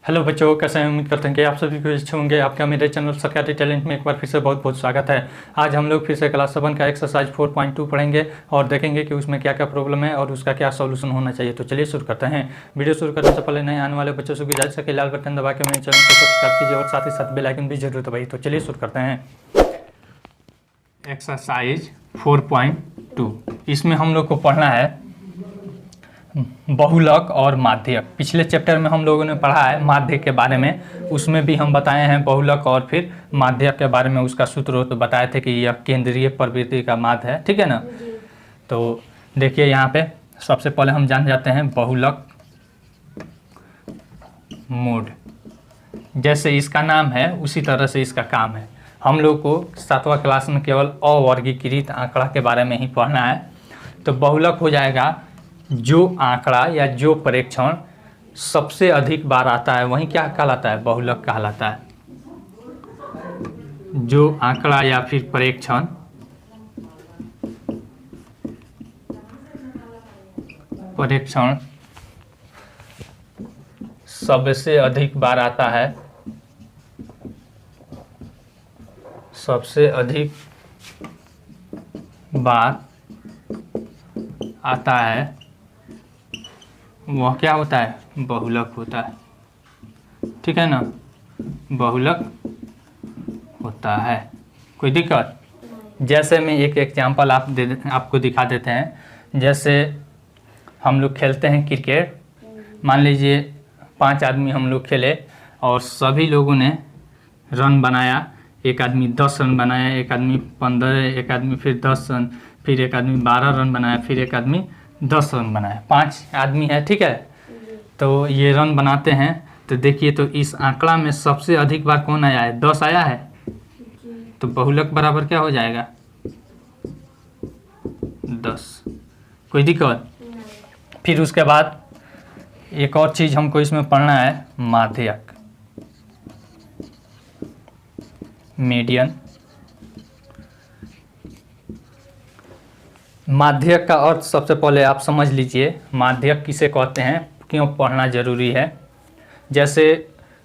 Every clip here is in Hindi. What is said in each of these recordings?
हेलो बच्चों, कैसे हैं? उम्मीद करते हैं कि आप सभी को अच्छे होंगे। आपका मेरे चैनल सकारात्मक टैलेंट में एक बार फिर से बहुत बहुत स्वागत है। आज हम लोग फिर से क्लास 7 का एक्सरसाइज 4.2 पढ़ेंगे और देखेंगे कि उसमें क्या क्या प्रॉब्लम है और उसका क्या सॉल्यूशन होना चाहिए। तो चलिए शुरू करते हैं। वीडियो शुरू करने से पहले नए आने वाले बच्चों से गुजारिश है कि लाल बटन दबा के मेरे चैनल को सब्सक्राइब कीजिए और साथ ही साथ बेल आइकन भी जरूर दबाइए। तो चलिए शुरू करते हैं। एक्सरसाइज 4.2, इसमें हम लोग को पढ़ना है बहुलक और माध्यक। पिछले चैप्टर में हम लोगों ने पढ़ा है माध्यक के बारे में, उसमें भी हम बताए हैं बहुलक और फिर माध्यक के बारे में। उसका सूत्र तो बताए थे कि यह केंद्रीय प्रवृत्ति का माध्य है, ठीक है ना। तो देखिए यहाँ पे सबसे पहले हम जान जाते हैं बहुलक मोड। जैसे इसका नाम है उसी तरह से इसका काम है। हम लोग को 7वां क्लास में केवल अवर्गीकृत आंकड़ा के बारे में ही पढ़ना है। तो बहुलक हो जाएगा जो आंकड़ा या जो परीक्षण सबसे अधिक बार आता है वही क्या कहलाता है, बहुलक कहलाता है। जो आंकड़ा या फिर परीक्षण सबसे अधिक बार आता है, सबसे अधिक बार आता है, वह क्या होता है, बहुलक होता है, ठीक है ना। बहुलक होता है। कोई दिक्कत? जैसे मैं एक एग्जांपल आपको दिखा देते हैं। जैसे हम लोग खेलते हैं क्रिकेट, मान लीजिए 5 आदमी हम लोग खेले और सभी लोगों ने रन बनाया। एक आदमी 10 रन बनाया, एक आदमी 15, एक आदमी फिर 10 रन, फिर एक आदमी 12 रन बनाया, फिर एक आदमी 10 रन बनाया। 5 आदमी है, ठीक है। तो ये रन बनाते हैं। तो देखिए, तो इस आंकड़ा में सबसे अधिक बार कौन आया है, 10 आया है। तो बहुलक बराबर क्या हो जाएगा, 10। कोई दिक्कत? फिर उसके बाद एक और चीज हमको इसमें पढ़ना है, माध्यक, मीडियन। माध्यक का अर्थ सबसे पहले आप समझ लीजिए, माध्यक किसे कहते हैं, क्यों पढ़ना जरूरी है। जैसे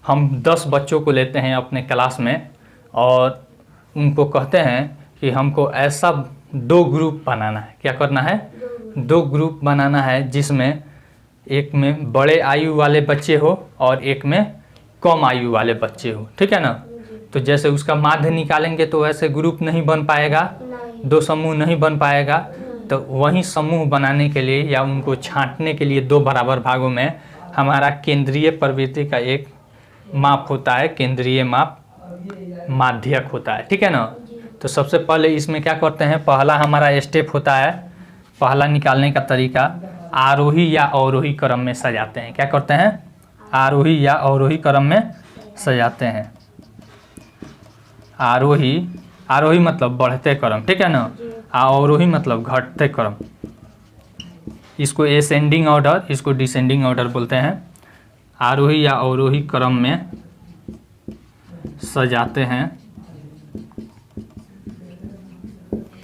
हम 10 बच्चों को लेते हैं अपने क्लास में और उनको कहते हैं कि हमको ऐसा 2 ग्रुप बनाना है। क्या करना है, 2 ग्रुप बनाना है, जिसमें एक में बड़े आयु वाले बच्चे हो और एक में कम आयु वाले बच्चे हो, ठीक है ना। तो जैसे उसका माध्य निकालेंगे तो ऐसे ग्रुप नहीं बन पाएगा, 2 समूह नहीं बन पाएगा। तो वही समूह बनाने के लिए या उनको छांटने के लिए 2 बराबर भागों में हमारा केंद्रीय प्रवृत्ति का एक माप होता है, केंद्रीय माप माध्यक होता है, ठीक है ना। तो सबसे पहले इसमें क्या करते हैं, पहला हमारा स्टेप होता है, पहला निकालने का तरीका आरोही या अवरोही क्रम में सजाते हैं। क्या करते हैं, आरोही या अवरोही क्रम में सजाते हैं। आरोही मतलब बढ़ते क्रम, ठीक है ना। अवरोही मतलब घटते क्रम। इसको एसेंडिंग ऑर्डर, इसको डिसेंडिंग ऑर्डर बोलते हैं। आरोही या अवरोही क्रम में सजाते हैं,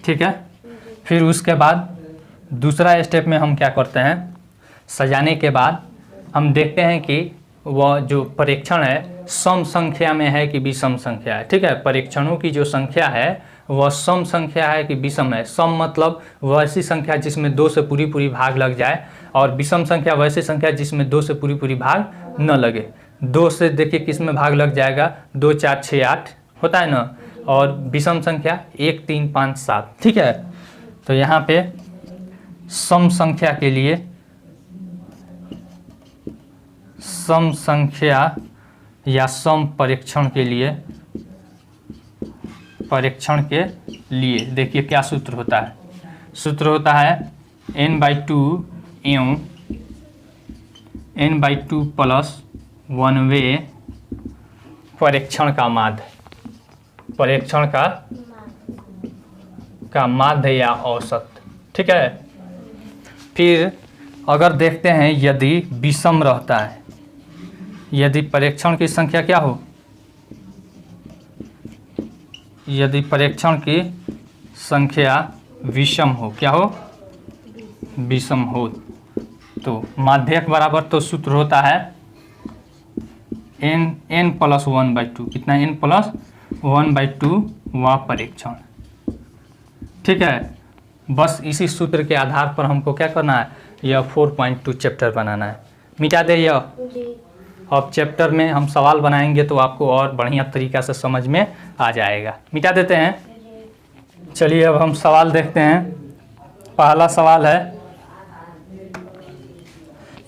ठीक है। फिर उसके बाद दूसरा स्टेप में हम क्या करते हैं, सजाने के बाद हम देखते हैं कि वह जो परीक्षण है सम संख्या में है कि विषम संख्या है, ठीक है। परीक्षणों की जो संख्या है वह सम संख्या है कि विषम है। सम मतलब वैसी संख्या जिसमें 2 से पूरी भाग लग जाए, और विषम संख्या वैसी संख्या जिसमें 2 से पूरी भाग न लगे। 2 से देखिए किस में भाग लग जाएगा, 2, 4, 6, 8 होता है ना, और विषम संख्या 1, 3, 5, 7, ठीक है। तो यहाँ पे सम संख्या के लिए, सम संख्या या सम परीक्षण के लिए देखिए क्या सूत्र होता है। सूत्र होता है n/2 एवं n/2 प्लस 1वे परीक्षण का माध्य, परीक्षण का माध्य या औसत, ठीक है। फिर अगर देखते हैं यदि विषम रहता है, यदि परीक्षण की संख्या क्या हो, यदि परीक्षण की संख्या विषम हो, क्या हो, विषम हो, तो माध्यक बराबर तो सूत्र होता है n प्लस 1/2, कितना n प्लस 1/2 वा परीक्षण। ठीक है, बस इसी सूत्र के आधार पर हमको क्या करना है, यह 4.2 चैप्टर बनाना है। मिटा दे यह। अब चैप्टर में हम सवाल बनाएंगे तो आपको और बढ़िया तरीक़ा से समझ में आ जाएगा। मिटा देते हैं। चलिए अब हम सवाल देखते हैं। पहला सवाल है,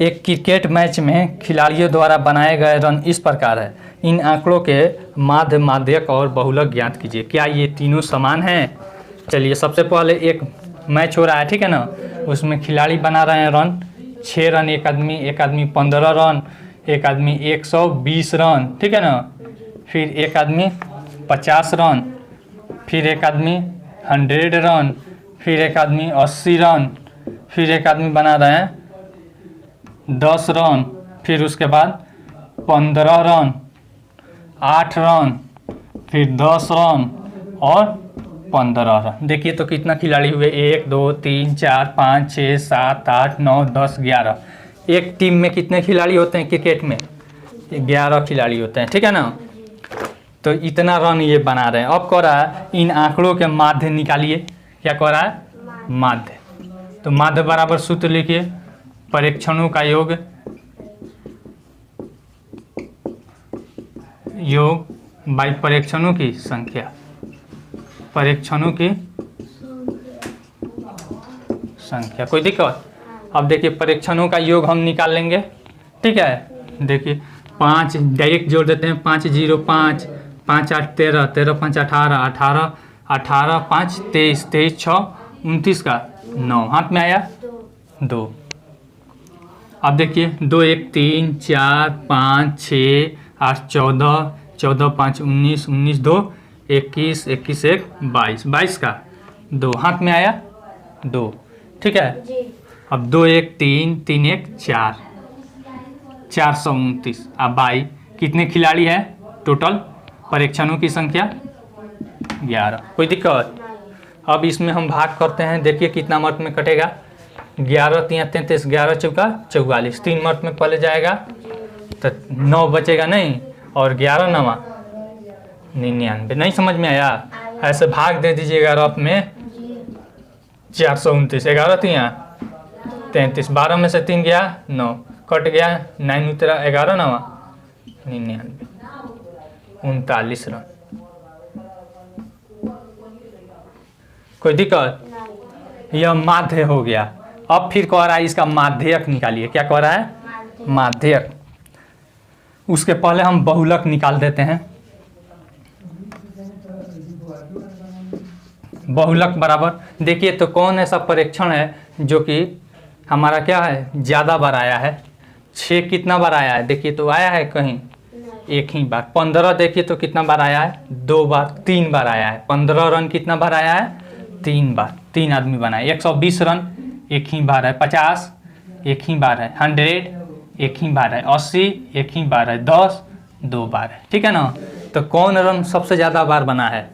एक क्रिकेट मैच में खिलाड़ियों द्वारा बनाए गए रन इस प्रकार है, इन आंकड़ों के माध्य, माध्यक और बहुलक ज्ञात कीजिए। क्या ये तीनों समान हैं? चलिए सबसे पहले एक मैच हो रहा है, ठीक है ना, उसमें खिलाड़ी बना रहे हैं रन, 6 रन एक आदमी 15 रन, एक आदमी 120 रन, ठीक है ना, फिर एक आदमी 50 रन, फिर एक आदमी 100 रन, फिर एक आदमी 80 रन, फिर एक आदमी बना रहे हैं 10 रन, फिर उसके बाद 15 रन, 8 रन, फिर 10 रन और 15 रन। देखिए तो कितना खिलाड़ी हुए, 1 2 3 4 5 6 7 8 9 10 11। एक टीम में कितने खिलाड़ी होते हैं क्रिकेट में? 11 खिलाड़ी होते हैं, ठीक है ना। तो इतना रन ये बना रहे हैं। अब कह रहा है इन आंकड़ों के माध्य निकालिए। क्या कह रहा है? माध्य। तो माध्य बराबर सूत्र लिखिए, परीक्षणों का योग बाई परीक्षणों की संख्या, परीक्षणों की संख्या। कोई दिक्कत? अब देखिए परीक्षणों का योग हम निकाल लेंगे, ठीक है। देखिए 5 डायरेक्ट जोड़ देते हैं, 5 0 5 5 8 13 13 5 18 18 18 5 23 23 6 29 का 9, हाथ में आया 2। अब देखिए 2 1 3 4 5 6 8 14 14 5 19 19 2 21 21 1 22 22 का 2, हाथ में आया 2, ठीक है। अब 2 1 3 3 1 4 429। अब बाई कितने खिलाड़ी है टोटल? परीक्षणों की संख्या 11। कोई दिक्कत? अब इसमें हम भाग करते हैं। देखिए कितना मर्त में कटेगा, 11 3 33 11 चौका 44, 3 मर्त में पहले जाएगा तो 9 बचेगा नहीं, और 11 9 99। नहीं समझ में आया? ऐसे भाग दे दीजिएगा रफ में। 429, 11 3 33, 12 में से 3 गया 9, कट गया 9 उतरा 11 9 99, 39 रन। कोई दिक्कत? यह माध्य हो गया। अब फिर कह रहा है इसका माध्यक निकालिए। क्या कह रहा है? माध्यक। उसके पहले हम बहुलक निकाल देते हैं। बहुलक बराबर, देखिए तो कौन ऐसा परीक्षण है जो कि हमारा क्या है, ज़्यादा बार आया है। 6 कितना बार आया है? देखिए तो आया है कहीं एक ही बार। 15 देखिए तो कितना बार आया है? 2 बार, 3 बार आया है। 15 रन कितना बार आया है? 3 बार, 3 आदमी बनाए। 120 रन एक ही बार है, 50 एक ही बार है, 100 एक ही बार है, 80 एक ही बार है, 10 2 बार है, ठीक है ना। तो कौन रन सबसे ज़्यादा बार बना है?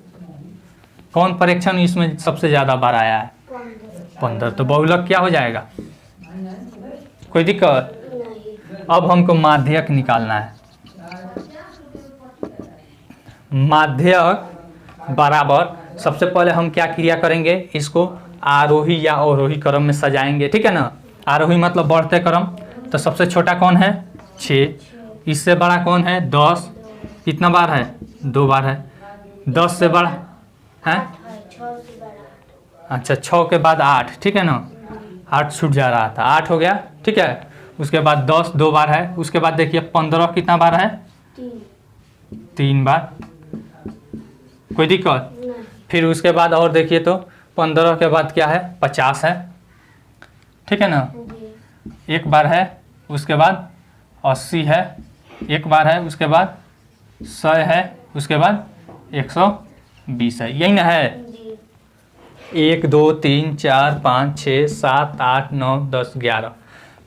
कौन परीक्षण इसमें सबसे ज़्यादा बार आया है? 15। तो बहुलक क्या हो जाएगा? कोई दिक्कत? अब हमको माध्यक निकालना है। माध्यक बराबर, सबसे पहले हम क्या क्रिया करेंगे, इसको आरोही या अवरोही क्रम में सजाएंगे, ठीक है ना। आरोही मतलब बढ़ते क्रम। तो सबसे छोटा कौन है? 6। इससे बड़ा कौन है? 10। कितना बार है? 2 बार है। 10 से बड़ा है? अच्छा 6 के बाद 8, ठीक है ना। 8 छूट जा रहा था, 8 हो गया, ठीक है। उसके बाद 10 2 बार है। उसके बाद देखिए 15 कितना बार है? 3 बार। कोई दिक्कत? फिर उसके बाद और देखिए तो 15 के बाद क्या है? 50 है, ठीक है ना। 1 बार है। उसके बाद 80 है, 1 बार है। उसके बाद 100 है। उसके बाद 120 है। यही ना है? 1 2 3 4 5 6 7 8 9 10 11।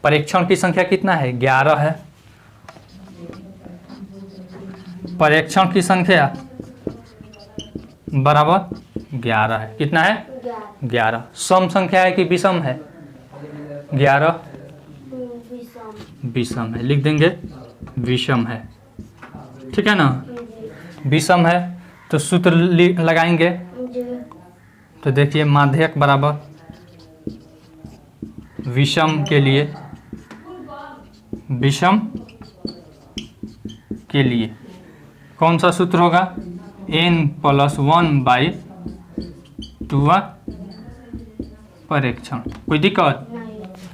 परीक्षण की संख्या कितना है? 11 है। परीक्षण की संख्या बराबर 11 है। कितना है? 11। सम संख्या है कि विषम है? 11 विषम है, लिख देंगे विषम है। ठीक है ना। विषम है तो सूत्र लगाएंगे। तो देखिए माध्यक बराबर विषम के लिए, विषम के लिए कौन सा सूत्र होगा, n+1/2 परीक्षण। कोई दिक्कत?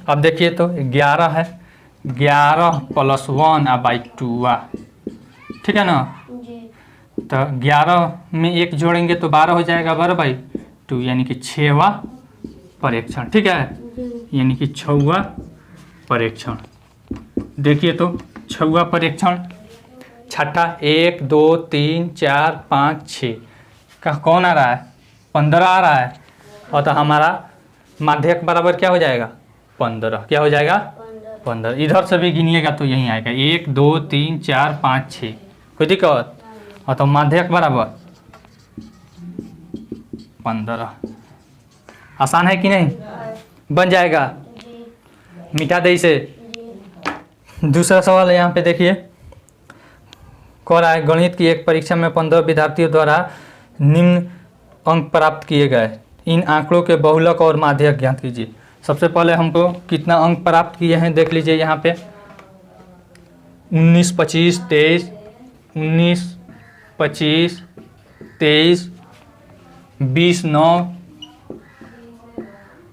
अब देखिए तो 11 है, 11 + 1/2, ठीक है ना। तो 11 में 1 जोड़ेंगे तो 12 हो जाएगा, 12/2 यानी कि 6वां परीक्षण, ठीक है, यानी कि 6वां परीक्षण। देखिए तो 6वां परीक्षण, छठा 1 2 3 4 5 6 का कौन आ रहा है, 15 आ रहा है। और तो हमारा माध्यक बराबर क्या हो जाएगा, 15। क्या हो जाएगा, 15। इधर से भी गिनिएगा तो यही आएगा, 1 2 3 4 5 6। कोई दिक्कत? और तो माध्यक बराबर 15। आसान है कि नहीं, बन जाएगा। मिटा दे इसे। दूसरा सवाल यहाँ पे देखिए, कह रहा है गणित की एक परीक्षा में 15 विद्यार्थियों द्वारा निम्न अंक प्राप्त किए गए, इन आंकड़ों के बहुलक और माध्यक ज्ञात कीजिए। सबसे पहले हमको कितना अंक प्राप्त किए हैं देख लीजिए यहाँ पे, 19 25 23, 19 25 23 20 9,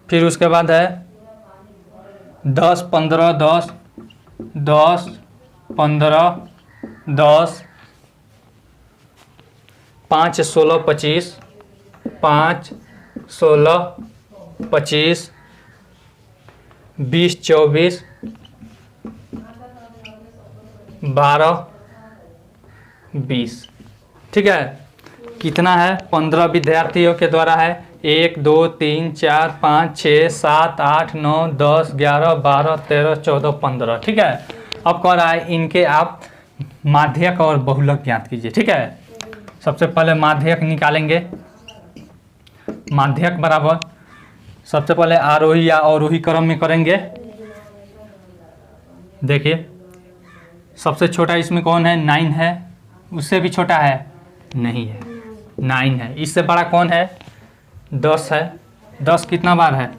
फिर उसके बाद है 10 15 10 10 15 10, 5 16 25, 5 16 25, 20 24 12 20, ठीक है। कितना है, 15 विद्यार्थियों के द्वारा है, 1 2 3 4 5 6 7 8 9 10 11 12 13 14 15, ठीक है। अब कह रहा है इनके आप माध्यक और बहुलक ज्ञात कीजिए, ठीक है। सबसे पहले माध्यक निकालेंगे। माध्यक बराबर सबसे पहले आरोही या अवरोही क्रम में करेंगे। देखिए सबसे छोटा इसमें कौन है, 9 है। उससे भी छोटा है, नहीं है, 9 है। इससे बड़ा कौन है, 10 है। 10 कितना बार है,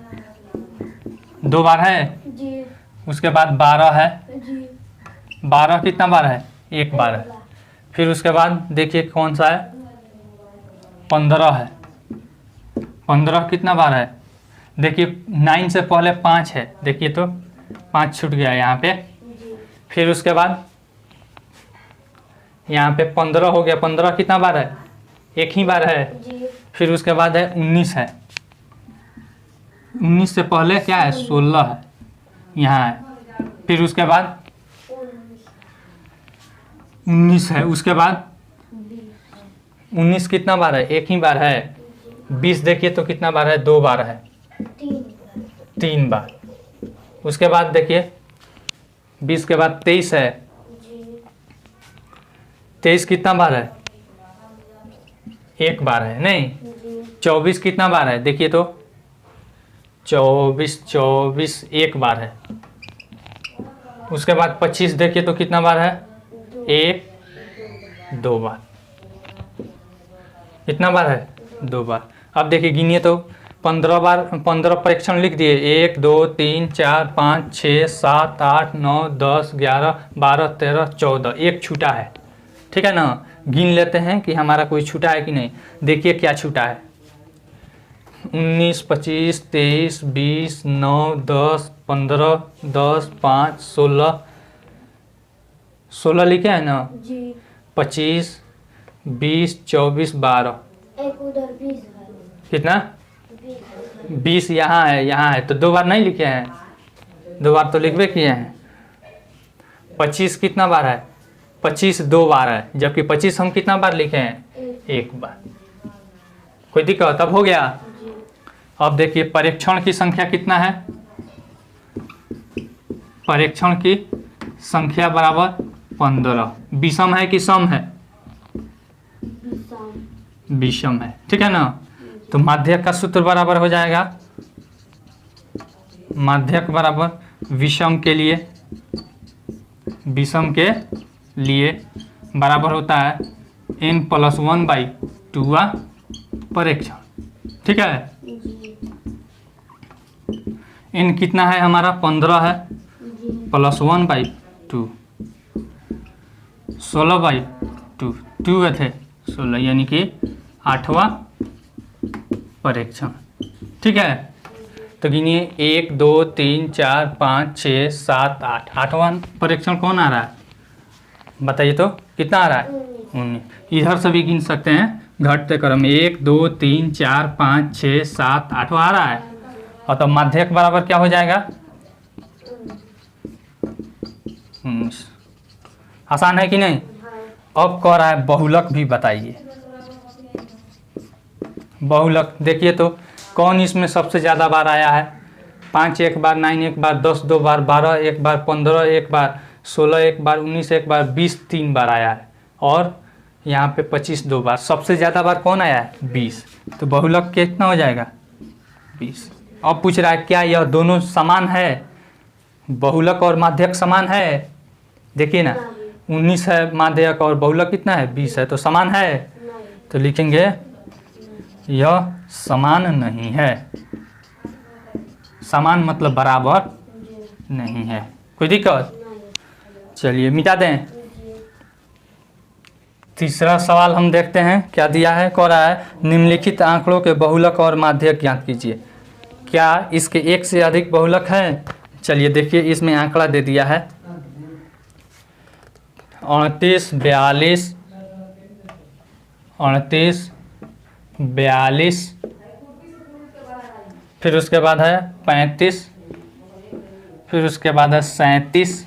2 बार है जी। उसके बाद 12 है जी। 12 कितना बार है, 1 बार है। फिर उसके बाद देखिए कौन सा है, 15 है। 15 कितना बार है, देखिए 9 से पहले 5 है, देखिए तो 5 छूट गया यहाँ पे। फिर उसके बाद यहाँ पे 15 हो गया। 15 कितना बार है, 1 ही बार है जी। फिर उसके बाद है 19 है। 19 से पहले क्या है, 16 है, यहाँ है। फिर उसके बाद 19 है। उसके बाद 19 कितना बार है, 1 ही बार है। 20 देखिए तो कितना बार है, 2 बार है, 3 बार। उसके बाद देखिए 20 के बाद 23 है। 23 कितना बार है, 1 बार है, नहीं। 24 कितना बार है, देखिए तो 24 1 बार है। उसके बाद 25 देखिए तो कितना बार है, 1 2 बार। कितना बार है, 2 बार। अब देखिए गिनिए तो 15 बार, 15 परीक्षण लिख दिए, 1 2 3 4 5 6 7 8 9 10 11 12 13 14, 1 छूटा है, ठीक है ना। गिन लेते हैं कि हमारा कोई छूटा है कि नहीं। देखिए क्या छूटा है, 19 25 23 20 9 10 15 10 5 16 16 लिखे है ना जी। 25 20 24 12, एक उधर 20 है। कितना, 20 यहाँ है, यहाँ है, तो 2 बार नहीं लिखे हैं, 2 बार तो लिखबे किए हैं। 25 कितना बार है, 25 2 बार है, जबकि 25 हम कितना बार लिखे हैं, 1 बार। कोई दिक्कत, अब हो गया। अब देखिए परीक्षण की संख्या कितना है, परीक्षण की संख्या बराबर 15। विषम है कि सम है, विषम है, ठीक है ना। तो माध्यक का सूत्र बराबर हो जाएगा, माध्यक बराबर विषम के लिए, विषम के लिए बराबर होता है n+1/2 परीक्षण। ठीक है, n कितना है हमारा 15 है, +1/2 16/2 2 थे 16 यानी कि 8वां परीक्षण। ठीक है, तो गिनिए 1 2 3 4 5 6 7 8, 8वां परीक्षण कौन आ रहा है बताइए तो, कितना आ रहा है 19। इधर से भी गिन सकते हैं घटते क्रम 1 2 3 4 5 6 7 8 आ रहा है, और तो माध्यक बराबर क्या हो जाएगा 19। आसान है कि नहीं। अब कह रहा है बहुलक भी बताइए। बहुलक देखिए तो कौन इसमें सबसे ज़्यादा बार आया है, 5 एक बार, 9 एक बार, 10 2 बार, 12 एक बार, 15 एक बार, 16 एक बार, 19 एक बार, 20 3 बार आया है, और यहाँ पे 25 2 बार। सबसे ज़्यादा बार कौन आया है 20। तो बहुलक कितना हो जाएगा 20। अब पूछ रहा है क्या यह दोनों समान है, बहुलक और माध्यक समान है। देखिए ना 19 है माध्यक और बहुलक कितना है 20 है, तो समान है। तो लिखेंगे यह समान नहीं है। समान मतलब बराबर नहीं है। कोई दिक्कत, चलिए मिटा दें। तीसरा सवाल हम देखते हैं क्या दिया है। कह रहा है निम्नलिखित आंकड़ों के बहुलक और माध्यक ज्ञात कीजिए। क्या इसके एक से अधिक बहुलक हैं। चलिए देखिए इसमें आंकड़ा दे दिया है 29 42, फिर उसके बाद है 35, फिर उसके बाद है 37,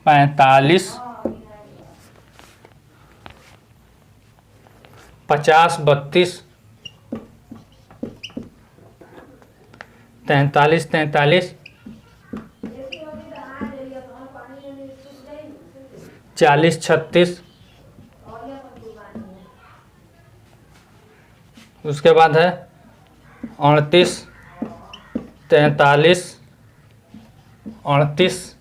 45, 50, 32, 43, 43, 40, 36, उसके बाद है 29, 43, 38,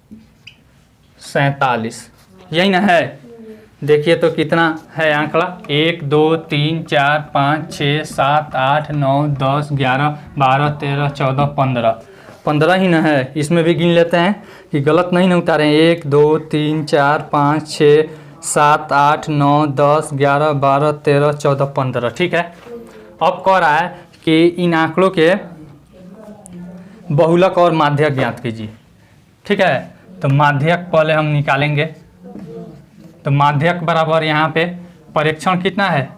47। यही ना है। देखिए तो कितना है आंकड़ा 1 2 3 4 5 6 7 8 9 10 11 12 13 14 15, 15 ही ना है। इसमें भी गिन लेते हैं कि गलत नहीं ना उतारें। 1 2 3 4 5 6 7 8 9 10 11 12 13 14 15। ठीक है, अब कह रहा है कि इन आंकड़ों के बहुलक और माध्यक ज्ञात कीजिए। ठीक है, तो माध्यक पहले हम निकालेंगे। तो माध्यक बराबर यहाँ पे परीक्षण कितना है,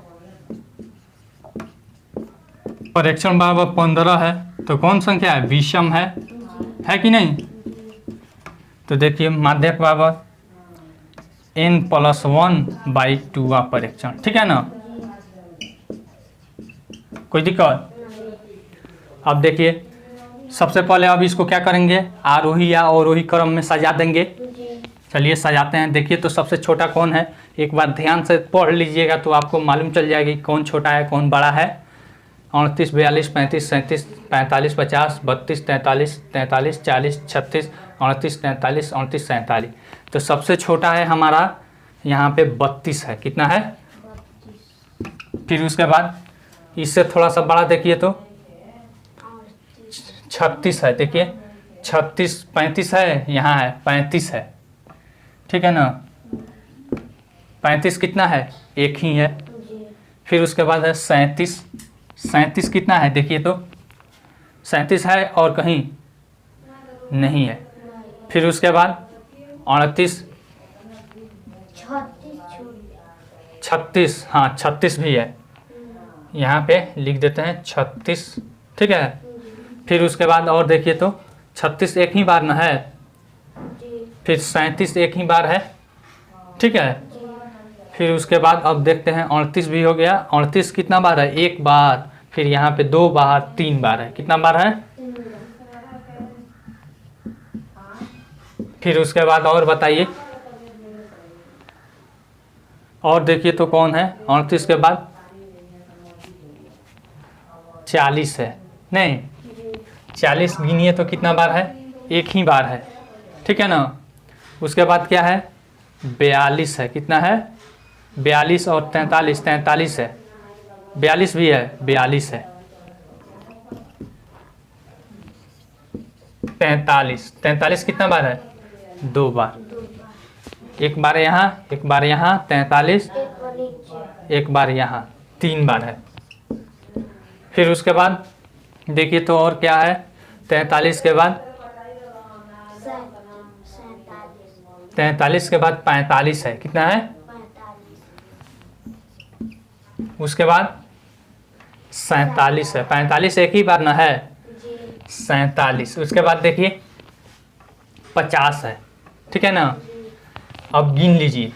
परीक्षण बराबर 15 है, तो कौन संख्या है विषम है कि नहीं। तो देखिए माध्यक बराबर n+1/2 परीक्षण। ठीक है ना, कोई दिक्कत। अब देखिए सबसे पहले अब इसको क्या करेंगे, आरोही या अवरोही क्रम में सजा देंगे। चलिए सजाते हैं। देखिए तो सबसे छोटा कौन है, एक बार ध्यान से पढ़ लीजिएगा तो आपको मालूम चल जाएगी कौन छोटा है कौन बड़ा है। 29 42 35 37 45 50 32 43 43 40 36 29 43 29 47। तो सबसे छोटा है हमारा यहाँ पे 32 है। कितना है, फिर उसके बाद इससे थोड़ा सा बड़ा देखिए तो 36 है। देखिए 36 35 है, यहाँ है 35 है। ठीक है ना, 35 कितना है एक ही है। फिर उसके बाद है 37, 37 कितना है देखिए तो 37 है और कहीं नहीं है। फिर उसके बाद 38, 36, हाँ 36 भी है, यहाँ पे लिख देते हैं 36। ठीक है, फिर उसके बाद और देखिए तो 36 एक ही बार ना है, फिर 37 एक ही बार है। ठीक है, फिर उसके बाद अब देखते हैं 38 भी हो गया। 38 कितना बार है एक बार, फिर यहाँ पे 2 बार 3 बार है। कितना बार है, फिर उसके बाद और बताइए। और देखिए तो कौन है 38 के बाद 40 है। नहीं 40 गिनिए तो कितना बार है एक ही बार है। ठीक है ना, उसके बाद क्या है 42 है। कितना है? 42 और 43, 43 है। 42 भी है, 42 है। 43, 43 कितना बार है? 2 बार। एक बार यहाँ, एक बार यहाँ 43, एक बार यहाँ 3 बार है। फिर उसके बाद देखिए तो और क्या है? 43 के बाद 43 के बाद 45 है। कितना है? उसके बाद 47 है। 45 एक ही बार ना है? 47। उसके बाद देखिए 50 है। ठीक है ना? अब गिन लीजिए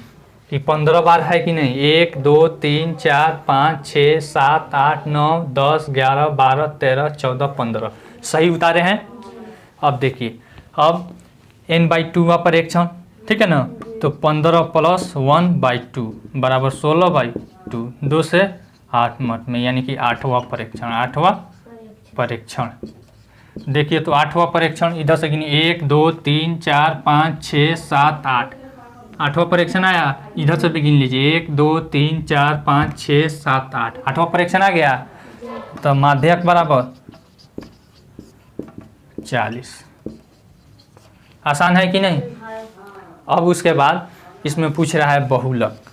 कि 15 बार है कि नहीं। 1 2 3 4 5 6 7 8 9 10 11 12 13 14 15 सही उतारे हैं। अब देखिए, अब n/2 का परीक्षण, ठीक है ना? तो 15 + 1/2 बराबर 16/2, 2 से 8 मत में, यानी कि 8वां परीक्षण। 8वां परीक्षण देखिए तो 8वां परीक्षण इधर से गिनिए 1 2 3 4 5 6 7 8। 8वां परीक्षण आया, इधर से भी गिन लीजिए 1 2 3 4 5 6 7 8। 8वां परीक्षण आ गया, तो माध्यक बराबर 40। आसान है कि नहीं? अब उसके बाद इसमें पूछ रहा है बहुलक।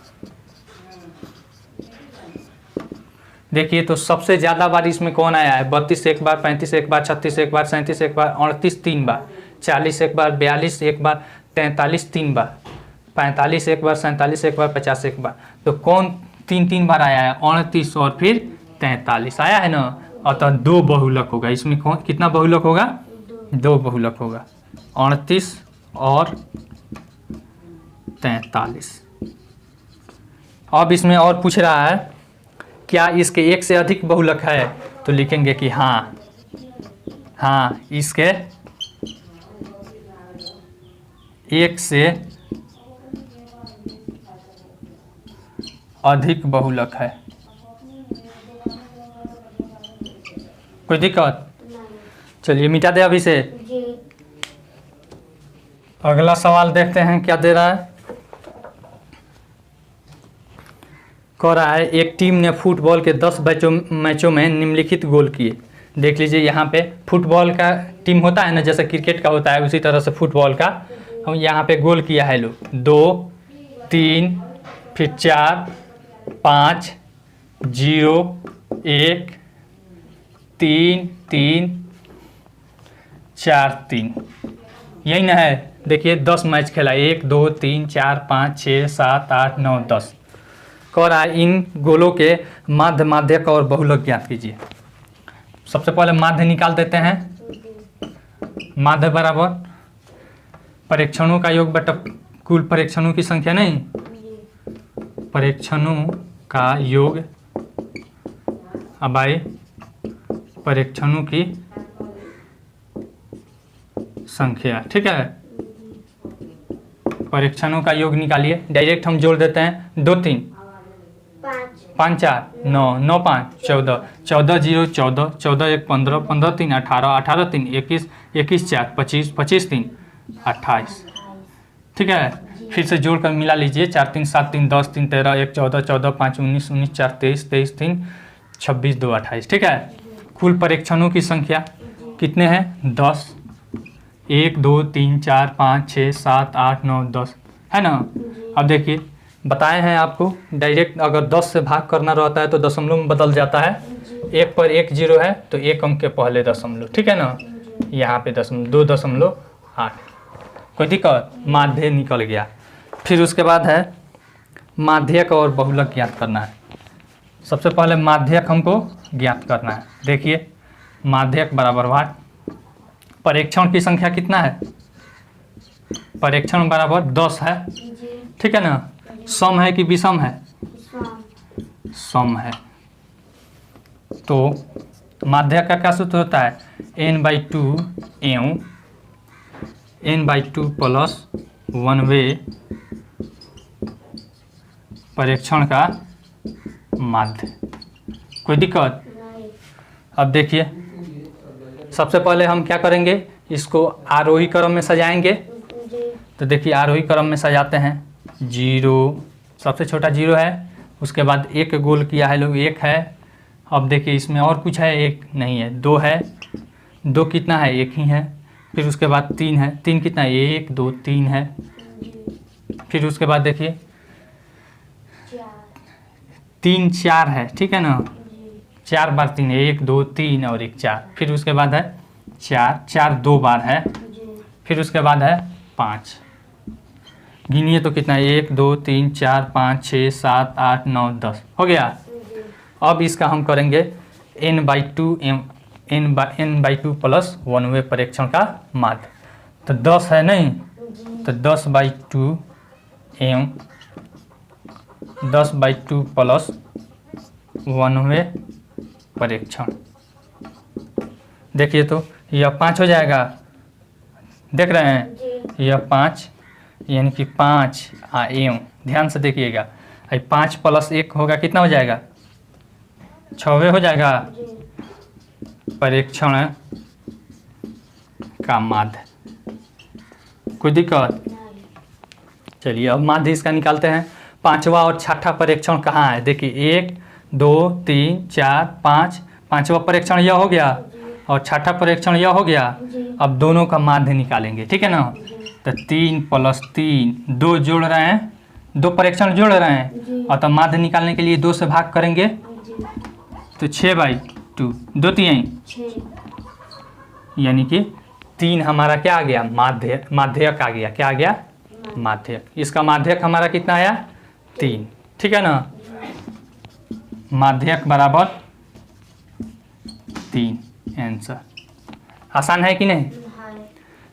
देखिए तो सबसे ज़्यादा बार इसमें कौन आया है? 32 एक बार, 35 एक बार, 36 एक बार, 37 एक बार, 38 3 बार, 40 एक बार, 42 एक बार, 43 3 बार, 45 एक बार, 47 एक बार, 50 एक बार। तो कौन 3 बार आया है? 38 और फिर 43 आया है ना? अतः 2 बहुलक होगा इसमें। कौन कितना बहुलक होगा? 2 बहुलक होगा, 38 और 43। अब इसमें और पूछ रहा है क्या इसके एक से अधिक बहुलक है? तो लिखेंगे कि हाँ, हाँ इसके एक से अधिक बहुलक है। कोई दिक्कत? चलिए मिटा दे अभी से। अगला सवाल देखते हैं क्या दे रहा है। कह रहा है एक टीम ने फुटबॉल के 10 मैचों में निम्नलिखित गोल किए। देख लीजिए यहाँ पे फुटबॉल का टीम होता है ना, जैसे क्रिकेट का होता है उसी तरह से फुटबॉल का हम यहाँ पे गोल किया है लोग 2 3 फिर 4 5 0 1 3 3 4 3, यही ना है। देखिए 10 मैच खेला, 1 2 3 4 5 6 7 8 9 10। कह रहा है इन गोलों के माध्य, माध्यक और बहुलक ज्ञात कीजिए। सबसे पहले माध्य निकाल देते हैं। माध्य बराबर परीक्षणों का योग बटा कुल परीक्षणों की संख्या, नहीं परीक्षणों का योग बाई परीक्षणों की संख्या। ठीक है, परीक्षणों का योग निकालिए। डायरेक्ट हम जोड़ देते हैं 2 3 5 4 9 9 5 14 14 0 14 14 1 15 15 3 18 18 3 21 21 4 25 25 3 28। ठीक है, फिर से जोड़कर मिला लीजिए 4 3 7 3 10 3 13 1 14 14 5 19 19 4 23 23 3 26 2 28। ठीक है, कुल परीक्षणों की संख्या कितने हैं? 10। 1 2 3 4 5 6 7 8 9 10 है ना? अब देखिए बताए हैं आपको, डायरेक्ट अगर 10 से भाग करना रहता है तो दशमलव में बदल जाता है। 1 पर 1 0 है तो 1 अंक के पहले दशमलव। ठीक है ना? यहाँ पे 2.8। कोई दिक्कत? माध्य निकल गया। फिर उसके बाद है माध्यक और बहुलक ज्ञात करना है। सबसे पहले माध्यक हमको ज्ञात करना है। देखिए माध्यक बराबर वाट, परीक्षण की संख्या कितना है? परीक्षण बराबर 10 है। ठीक है ना? सम है कि विषम है? सम है। तो माध्यक का क्या सूत्र होता है? n/2 एवं n/2 प्लस 1वें परीक्षण का माध्य। कोई दिक्कत? अब देखिए सबसे पहले हम क्या करेंगे, इसको आरोही क्रम में सजाएंगे। तो देखिए आरोही क्रम में सजाते हैं। जीरो, सबसे छोटा जीरो है। उसके बाद एक गोल किया है लोग, एक है। अब देखिए इसमें और कुछ है, एक नहीं है, दो है। दो कितना है, एक ही है। फिर उसके बाद तीन है, तीन कितना है, एक दो तीन है। फिर उसके बाद देखिए तीन चार है, ठीक है ना, चार बार तीन है, एक दो तीन और एक चार। फिर उसके बाद है चार, चार दो बार है। फिर उसके बाद है पाँच, गिनिए तो कितना है, एक दो तीन चार पाँच छः सात आठ नौ 10 हो गया। अब इसका हम करेंगे n/2 प्लस 1वें परीक्षण का माध्य। तो 10 है नहीं, तो 10/2 m 10/2 प्लस 1वें परीक्षण। देखिए तो यह 5 हो जाएगा, देख रहे हैं, यह 5 यानी कि 5 m, ध्यान से देखिएगा, 5 प्लस 1 होगा, कितना हो जाएगा, 6वें हो जाएगा परीक्षण का माध्य। कोई दिक्कत? चलिए अब माध्य इसका निकालते हैं। पांचवा और छठा परीक्षण कहाँ है, देखिए 1 2 3 4 5, पांचवा परीक्षण यह हो गया और छठा परीक्षण यह हो गया। अब दोनों का माध्य निकालेंगे, ठीक है ना। तो 3 प्लस 3, 2 जोड़ रहे हैं, 2 परीक्षण जोड़ रहे हैं, और तो माध्य निकालने के लिए 2 से भाग करेंगे तो 6/2, 2 3 यानी कि 3 हमारा क्या आ गया, माध्यक आ गया। क्या आ गया, माध्यक। इसका माध्यक हमारा कितना आया, 3, ठीक है ना। माध्यक बराबर 3, आंसर। आसान है कि नहीं।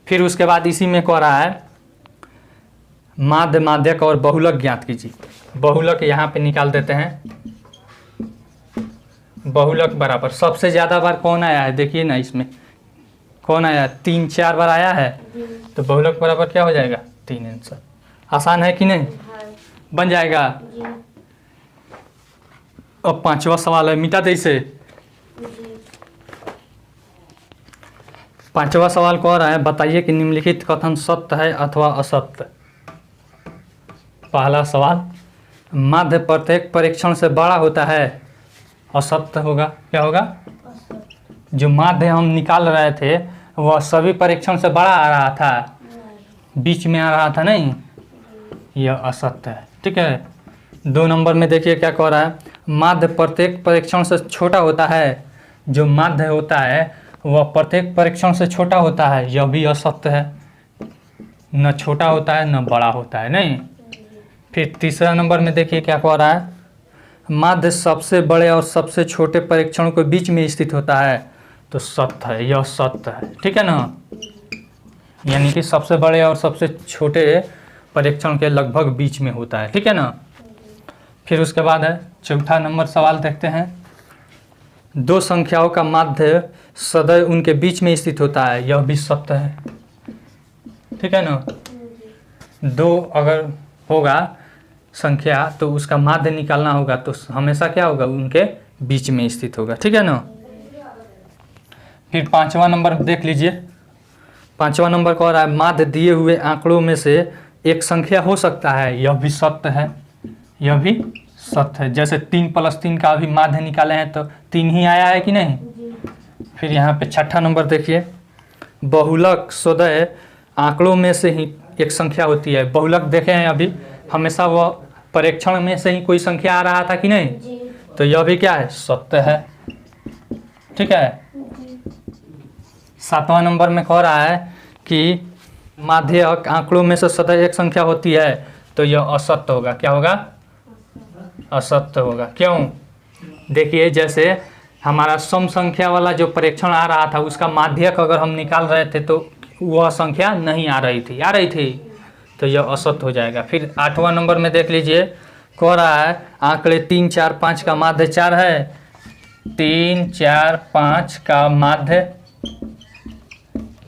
फिर उसके बाद इसी में कह रहा है माध्य, माध्यक और बहुलक ज्ञात कीजिए। बहुलक यहाँ पे निकाल देते हैं। बहुलक बराबर सबसे ज़्यादा बार कौन आया है, देखिए ना, इसमें कौन आया, 3 4 बार आया है। तो बहुलक बराबर क्या हो जाएगा, 3, आंसर। आसान है कि नहीं, बन जाएगा। अब पांचवा सवाल है, मिटा दे इसे। पांचवा सवाल कह रहा है बताइए कि निम्नलिखित कथन सत्य है अथवा असत्य। पहला सवाल, माध्य प्रत्येक परीक्षण से बड़ा होता है, असत्य होगा। क्या होगा, जो माध्य हम निकाल रहे थे वह सभी परीक्षण से बड़ा आ रहा था, बीच में आ रहा था नहीं, यह असत्य है, ठीक है। 2 नंबर में देखिए क्या कह रहा है, माध्य प्रत्येक परीक्षण से छोटा होता है। जो माध्य होता है वह प्रत्येक परीक्षण से छोटा होता है, यह भी असत्य है। न छोटा होता है न बड़ा होता है, नहीं। फिर तीसरा नंबर में देखिए क्या कह रहा है, माध्य सबसे बड़े और सबसे छोटे परीक्षणों के बीच में स्थित होता है, तो सत्य है, यह सत्य है, ठीक है ना। यानी कि सबसे बड़े और सबसे छोटे परीक्षण के लगभग बीच में होता है, ठीक है ना। फिर उसके बाद है चौथा नंबर सवाल, देखते हैं। 2 संख्याओं का माध्य सदैव उनके बीच में स्थित होता है, यह भी सत्य है, ठीक है ना। 2 अगर होगा संख्या तो उसका माध्य निकालना होगा, तो हमेशा क्या होगा, उनके बीच में स्थित होगा, ठीक है ना। फिर 5वां नंबर देख लीजिए। 5वां नंबर कह रहा है माध्य दिए हुए आंकड़ों में से एक संख्या हो सकता है, यह भी सत्य है, यह भी सत्य है। जैसे 3 प्लस 3 का अभी माध्य निकाले हैं तो 3 ही आया है कि नहीं। फिर यहाँ पे 6ठा नंबर देखिए, बहुलक सदैव आंकड़ों में से ही एक संख्या होती है। बहुलक देखे हैं अभी, हमेशा वह परीक्षण में से ही कोई संख्या आ रहा था कि नहीं, तो यह भी क्या है, सत्य है, ठीक है। 7वां नंबर में कह रहा है कि माध्यक आंकड़ों में से सदैव एक संख्या होती है, तो यह असत्य होगा। क्या होगा, असत्य होगा। क्यों, देखिए जैसे हमारा सम संख्या वाला जो परीक्षण आ रहा था उसका माध्यक अगर हम निकाल रहे थे तो वह संख्या नहीं आ रही थी, तो यह असत्य हो जाएगा। फिर 8वां नंबर में देख लीजिए, कह रहा है आंकड़े 3 4 5 का माध्य 4 है, 3 4 5 का माध्य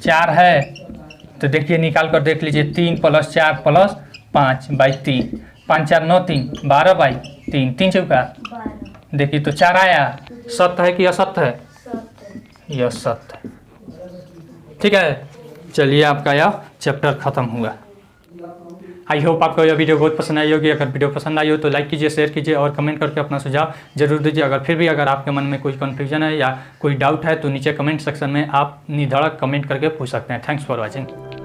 4 है। तो देखिए निकाल कर देख लीजिए, 3 प्लस 4 प्लस 5/3, 5 4 9 3 12/3, 3 चौका, देखिए तो 4 आया। सत्य है कि असत्य है, यह सत्य है, ठीक है। चलिए आपका यह चैप्टर खत्म हुआ। आई होप आपको यह वीडियो बहुत पसंद आई होगी। अगर वीडियो पसंद आई हो तो लाइक कीजिए, शेयर कीजिए और कमेंट करके अपना सुझाव जरूर दीजिए। अगर आपके मन में कोई कन्फ्यूजन है या कोई डाउट है तो नीचे कमेंट सेक्शन में आप निधड़क कमेंट करके पूछ सकते हैं। Thanks for watching.